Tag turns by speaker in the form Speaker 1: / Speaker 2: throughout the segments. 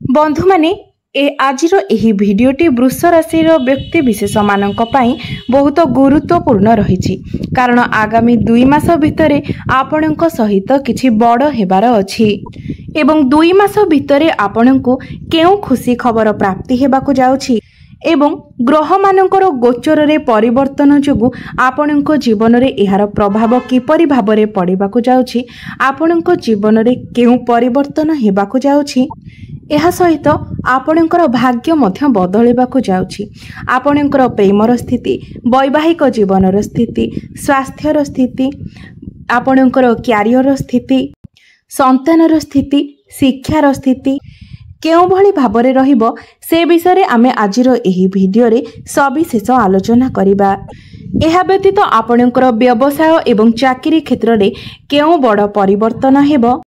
Speaker 1: बंधु माने आजिर एही भिडियोटी वृष राशि व्यक्ति विशेष मानक पई बहुत गुरुत्वपूर्ण रही कारण आगामी 2 मास भितरे आपणक सहित किछि बड़ हेबार अछि एवं 2 मास भितरे आपणको केउ खुशी खबर प्राप्ति हेबाकु जाउछि एवं ग्रह मानकर गोचर रे परिवर्तन जोगु आपणक जीवन रे एहार प्रभाव किपरि भाबरे पड़िबाकु जाउछि आपणक जीवन रे केउ परिवर्तन हेबाकु जाउछि एहा सहित आपणकर भाग्य मध्य बदलिबाकु जाउछि आपणकर प्रेमर स्थिति वैवाहिक जीवनर स्थिति स्वास्थ्यर स्थिति आपणकर क्यारियर स्थिति संतानर स्थिति शिक्षार स्थिति केउ भली भाबरे रहिबो से विषय आमे आजिर एही भिडियो रे सविशेष आलोचना करिबा। एहा व्यतीत आपणकर व्यवसाय एवं चाकरी क्षेत्र रे केउ बड़ परिवर्तन हेबो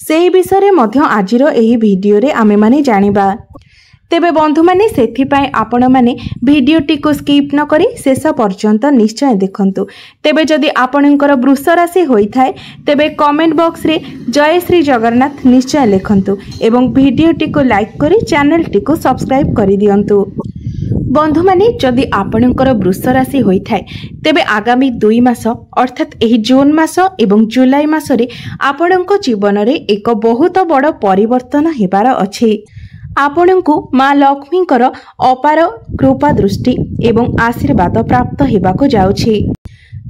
Speaker 1: से विषय मध्य आजिर एही भिडियो रे आमे माने जानिबा। तेबे बंधु माने सेथिपाई आपण माने भिडियोटी को स्किप न करी शेष पर्यंत निश्चय देखंतु। तेबे जदि आपणकर वृष राशि होई थाए तेबे कमेंट बॉक्स रे जय श्री जगन्नाथ निश्चय लिखंतु एवं भिडियोटी को लाइक करी चैनल टी को सब्सक्राइब करि दियंतु। बंधु माने जदि आपणकर वृष राशि होई थाए तेबे आगामी 2 मास अर्थात एही जून मास एवं जुलाई मास रे आपणक जीवन रे एक बहुत बड़ परिवर्तन हेबार अछि। आपणको माँ लक्ष्मीकर अपार कृपा दृष्टि एवं आशीर्वाद प्राप्त हेबाकु जाउछि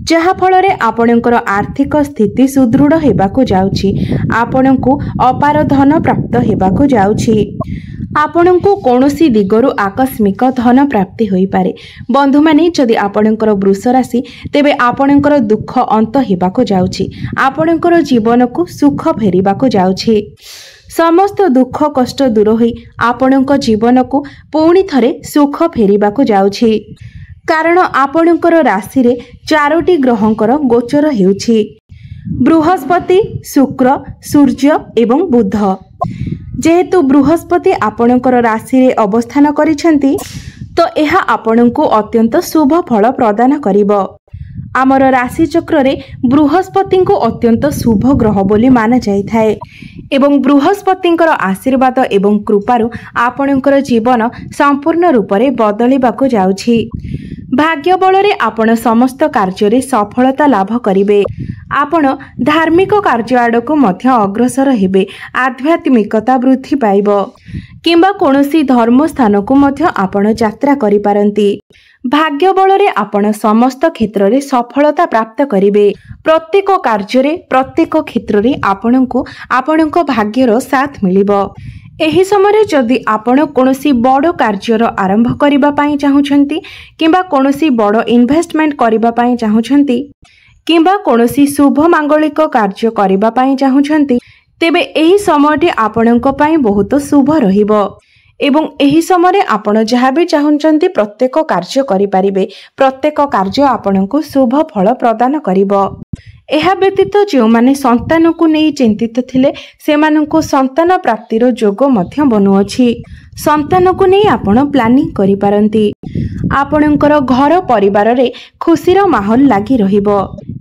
Speaker 1: जहा फल रे आपणकर आर्थिक स्थिति सुदृढ़ हेबाकु जाउछि आपणको अपार धन प्राप्त हेबाकु जाउछि आपणको कोनोसी दिगरु आकस्मिक धन प्राप्ति होई पारे। बंधु माने जदि आपणकर वृष राशि तेबे आपणकर दुख अंत हेबाकु जाउछि आपणकर जीवन को सुख फेरिबाकु जाउछि समस्त दुख कष्ट दूर होई आपणक जीवन को पुणी थरे सुख फेरिबाकु जाउछि कारण आपणकर राशि रे 4टी ग्रहंकर गोचर हेउछि बृहस्पति शुक्र सूर्य एवं बुध। जेहेतु बृहस्पति आपणकर राशि रे अवस्थान करिसेंती तो एहा आपणको अत्यंत शुभ फल प्रदान करिवो। आमर राशि चक्र रे बृहस्पति को अत्यंत शुभ ग्रह बोली माना जाय थाए एवं बृहस्पतिंकर आशीर्वाद एवं कृपारु आपणकर जीवन संपूर्ण रूप से बदलिबाकु जाउछि भाग्य बल रे आपण समस्त कार्य रे सफलता लाभ करिवे आपण धार्मिक कार्य आडको मध्य अग्रसर हेबे आध्यात्मिकता वृद्धि पाइबो किंबा कोनोसी धर्म स्थान को मध्य आपण यात्रा करि पारंती भाग्य बल रे आपण समस्त क्षेत्र रे सफलता प्राप्त करिवे प्रत्येक कार्य रे प्रत्येक क्षेत्र रे आपणको आपणको भाग्यर साथ मिलिबो। एही समय जदि आपण कोनोसी बड़ कार्यर आरंभ करिबा पई चाहुछंती किंबा कोनोसी बड़ इन्वेस्टमेंट करिबा पई चाहुछंती किंबा कोनोसी शुभ मांगलिक कार्य करिबा पई चाहुछंती तेबे एही समयटी आपणको पई बहुत शुभ रहिबो एवं एही समय आपण जहाँ भी चाहुंचंती प्रत्येक कार्य करि पारिबे प्रत्येक कार्य आपणको शुभ फल प्रदान करिबो। एहा व्यतीत जो माने संतान को नहीं चिंतित थिले सेमाननको संतान प्राप्तिर जोग मध्य बनुअछि संतान को नहीं आपण प्लानिंग करि पारंती आपणकर घर परिवार रे खुशीर माहौल लागी रहिबो।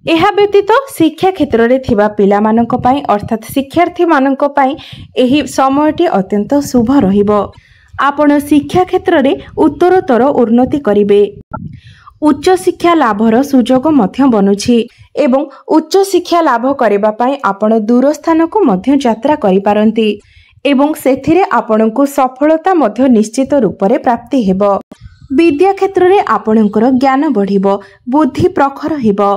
Speaker 1: एहा व्यतीत शिक्षा क्षेत्र रे थिबा पिला मानक पई अर्थात शिक्षार्थी मानक पई एही समयटी अत्यंत शुभ रहिबो आपण शिक्षा क्षेत्र रे उत्तरोत्तर उन्नति करिवे उच्च शिक्षा लाभर सुजोग मध्य बनुछि एवं उच्च शिक्षा लाभ करिबा पई आपण दूर स्थान को मध्य यात्रा करि पारंती एवं सेथिरे आपणको सफलता मध्य निश्चित रूप रे प्राप्ति हेबो। विद्या क्षेत्र रे आपणकर ज्ञान बढ़िबो बुद्धि प्रखर हेबो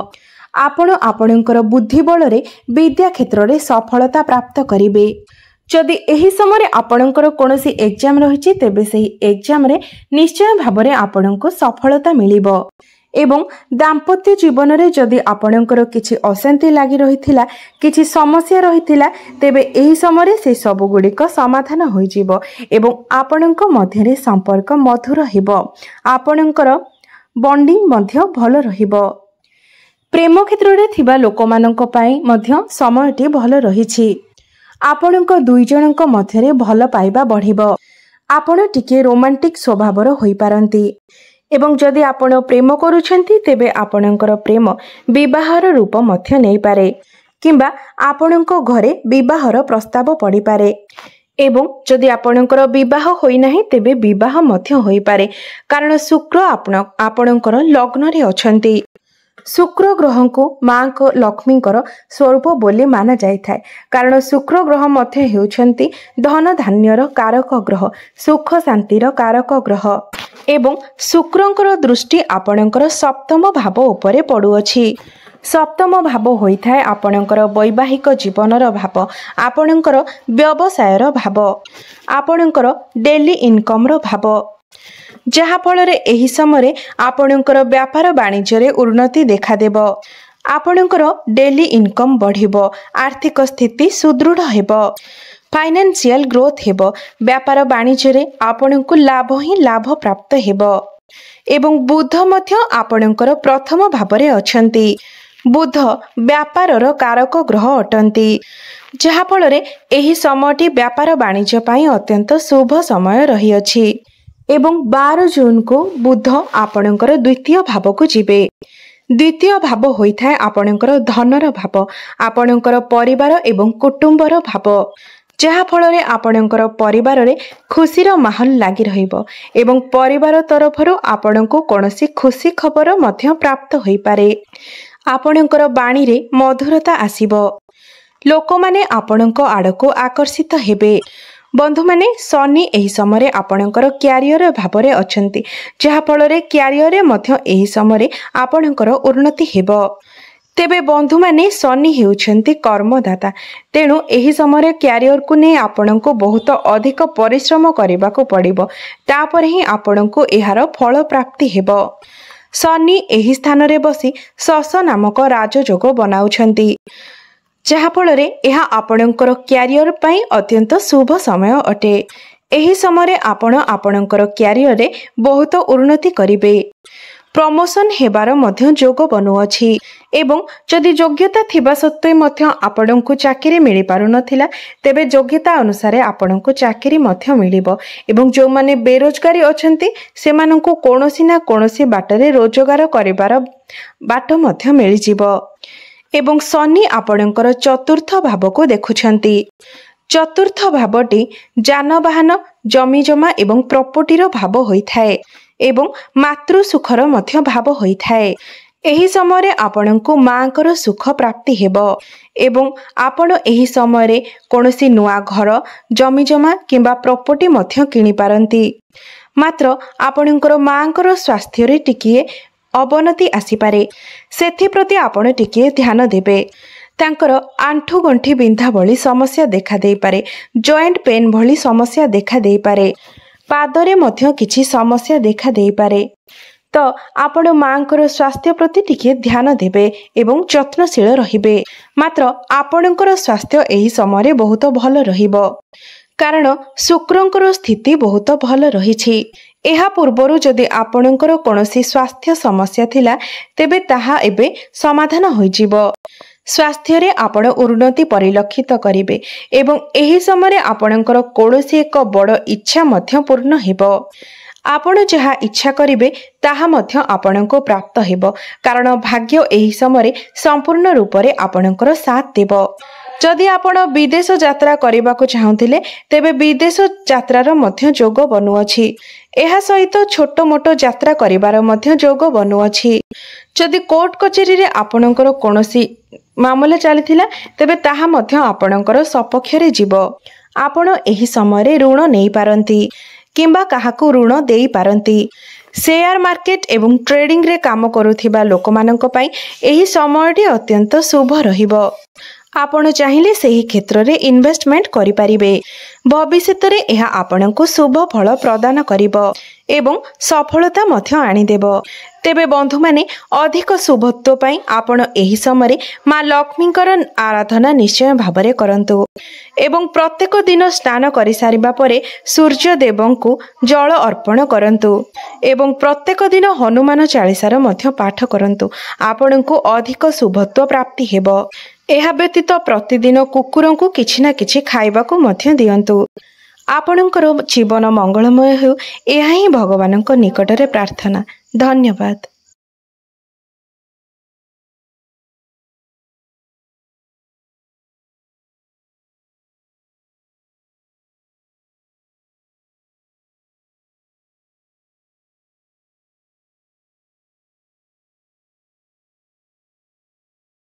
Speaker 1: आपण आपणकर बुद्धि बल रे विद्या क्षेत्र रे सफलता प्राप्त करिवे। जदि एही समय आपणकर कोनोसी एग्जाम रहिछि तेबे सेही एग्जाम रे निश्चय भाबरे आपणको सफलता मिलिबो एवं दाम्पत्य जीवन रे जदि आपणकर किछि अशांति लागि रहिथिला किछि समस्या रहिथिला तेबे एही समय से सब गुड़िक समाधान होई जिवो एवं आपणक मध्य रे संपर्क मधुर हेबो आपणकर बॉन्डिंग मध्य भल रहिबो। प्रेम क्षेत्र रे थिबा लोकमानक पई मध्य समयटी भल रहिछि आपणक दुई जनक मध्य रे भल पाइबा बढ़िबो आपण टिके रोमांटिक स्वभावर होई पारंती एवं जदि आपण प्रेम करूछंती तेबे आपणकर प्रेम विवाहर रूप मध्य नै पारे किंबा आपणक घरे विवाहर प्रस्ताव पड़ी पारे एवं जदि आपणकर विवाह होई नाही तेबे विवाह मध्य होई पारे कारण शुक्र आपणकर लग्न रे अछंती। शुक्र ग्रह को मां को लक्ष्मी स्वरूप बोली माना जाय थाए कारण शुक्र ग्रह मध्य हेउछंती धन धान्यर कारक ग्रह, सुख शांतिर कारक ग्रह एवं शुक्रंकर दृष्टि आपणकर सप्तम भाव उपरे पड़ुअछि। सप्तम भाव होइथाए आपणकर वैवाहिक जीवनर भाव, आपणकर व्यवसायर भाव, आपणकर डेली इनकमर भाव, जहा फलरे एही समय आपणकर व्यापार वाणिज्य रे उन्नति देखा देब। आपणकर डेली इनकम बढ़िबो, आर्थिक स्थिति सुदृढ़ हेबो, फाइनेंशियल ग्रोथ हेबो, व्यापार वाणिज्य रे आपणको लाभ ही लाभ प्राप्त हेबो। एवं बुध मध्य आपणकर प्रथम भावरे अछंती। बुध व्यापारर कारक ग्रह अटंती जहा फलरे एही समयटी व्यापार वाणिज्य पाई अत्यंत शुभ समय रही अछि। एवं 12 जून को बुध आपणकर द्वितीय भाव को जिबे। द्वितीय भाव होइथाए आपणकर धनर भाव, आपणकर परिवार एवं कुटुंबर भाव, जहा फलरे आपणकर परिवार रे खुशीर माहौल लागि रहिबो एवं परिवार तरफरु आपणको कोनोसी खुशी खबर मध्य प्राप्त होई पारे। आपणकर बाणी रे मधुरता आसीबो, लोक माने आपणको आडको आकर्षित हेबे। बंधु माने शनि एही समय आपणकर क्यारियर भावरे अछंती जहा फलरे क्यारियर मध्य एही समय आपणकर उन्नति हेबो। तेबे बंधु माने शनि हेउछंती कर्मदाता, तेणु एही समय क्यारियर को ने आपणको बहुत अधिक परिश्रम करबाको पड़िबो, तापर ही आपणको एहार फल प्राप्ति हेबो। शनि एही स्थान रे बसी शश नामक राजयोग बनाउछंती जहा फलरे एहा आपणकर क्यारियर पई अत्यंत शुभ समय अटे। एही समय आपण आपणकर क्यारियर रे बहुत उन्नति करिवे, प्रमोशन हेबार मध्य जोग बनुअछि एवं जदि योग्यता थिबा सत्वे मध्य आपणको चाकरी मिली पारु नथिला तेबे योग्यता अनुसार आपणको चाकरी मध्य मिलिबो एवं जो माने बेरोजगारी अछंती सेमानंको कोनोसी ना कोनोसी बाटरे रोजगार करिवार बाट मध्य मिलि जिवो। एवं शनि आपणकर चतुर्थ भाव को देखुछंती। चतुर्थ भावटी जानवाहन, जमीजमा एवं प्रॉपर्टीर भाव होइथाए एवं मातृ सुखर मध्य भाव होइथाए। एही समय आपणको मांकर सुख प्राप्ति हेबो एवं आपण एही समय कोनोसी नुआ घर, जमीजमा किंबा प्रॉपर्टी मध्य किनि पारंती। मात्र आपणकर मांकर स्वास्थ्य रे टिकिए अवनति आसीपारे, सेथिप्रति आपण टिकिए ध्यान देबे। तांकर आंठु गंठी बिंधा भली समस्या देखा देई पारे, जॉइंट पेन भली समस्या देखा देई पारे, पादरे मध्य किछि समस्या देखा देई पारे। तो आपण मांकर स्वास्थ्य प्रति टिके ध्यान देबे एवं जत्नशील रहिबे। मात्र आपणकर स्वास्थ्य एही समय बहुत भल रहिबो कारण शुक्रंकर स्थिति बहुत भल रहिछि। एहा पूर्वरु जदि आपणकर कोनोसी स्वास्थ्य समस्या थिला तेबे ताहा एबे समाधान होई जिवो। स्वास्थ्य रे आपण उन्नति परिलक्षित करिवे एवं एही समय आपणकर कोनोसी एक बड़ इच्छा मध्य पूर्ण हेबो। आपण जहा इच्छा करिवे ताहा मध्य आपणको प्राप्त हेबो कारण भाग्य एही समय संपूर्ण रूप रे आपणकर साथ देबो। जदि आपण विदेश यात्रा करबाको चाहुथिले तेबे विदेश यात्रार मध्य जोग बनुअछि। एहा सहित छोट मोट यात्रा करिवार मध्य जोग बनुअछि। जदि कोर्ट कचेरी रे आपणकर कोनोसी मामला चलीथिला तेबे ताहा मध्य आपणकर सपक्ष रे जीवो। आपण एही समय रे ऋण नै पारंती किंबा काहाकू ऋण देई पारंती। शेयर मार्केट एवं ट्रेडिंग रे काम करुथिबा लोकमानंक पई एही समयटी अत्यंत शुभ रहिबो। आपण चाहिले सही क्षेत्र रे इन्वेस्टमेंट करि पारिबे। भविष्यत रे एहा आपणको शुभ फल प्रदान करिवो एवं सफलता मध्य आनी देबो। तेबे बंधु माने अधिक शुभत्व पई आपण एही समय मां लक्ष्मीकर आराधना निश्चय भाबरे करंतु एवं प्रत्येक दिन स्नान करि सारिबा परे सूर्य देवंकु जल अर्पण करंतु एवं प्रत्येक दिन हनुमान चालीसार मध्य पाठ करंतु। आपणको अधिक शुभत्व प्राप्ति हेबो। एहा व्यतीत प्रतिदिन कुकुरंकु किछि ना किछि खाइबाकू मध्य दियंतु। आपणकर जीवन मंगलमय हो, एहा ही भगवानक निकटरे प्रार्थना। धन्यवाद।